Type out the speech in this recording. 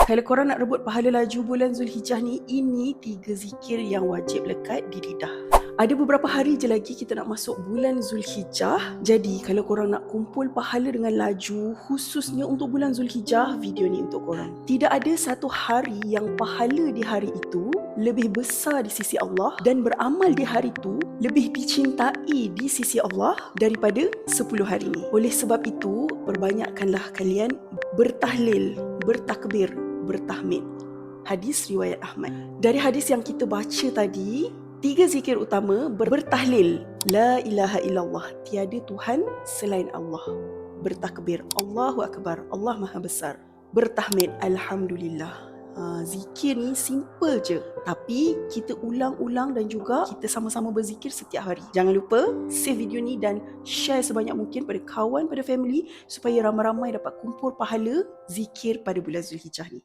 Kalau korang nak rebut pahala laju bulan Zulhijjah ni, ini 3 zikir yang wajib lekat di lidah. Ada beberapa hari je lagi kita nak masuk bulan Zulhijjah. Jadi kalau korang nak kumpul pahala dengan laju, khususnya untuk bulan Zulhijjah, video ni untuk korang. Tidak ada satu hari yang pahala di hari itu lebih besar di sisi Allah dan beramal di hari itu lebih dicintai di sisi Allah daripada 10 hari ni. Oleh sebab itu, perbanyakkanlah kalian bertahlil, bertakbir, bertahmid. Hadis riwayat Ahmad. Dari hadis yang kita baca tadi, 3 zikir utama: bertahlil, la ilaha illallah, tiada Tuhan selain Allah. Bertakbir, Allahu Akbar, Allah Maha Besar. Bertahmid, Alhamdulillah. Zikir ni simple je, tapi kita ulang-ulang dan juga kita sama-sama berzikir setiap hari. Jangan lupa save video ni dan share sebanyak mungkin pada kawan, pada family, supaya ramai-ramai dapat kumpul pahala zikir pada bulan Zulhijjah ni.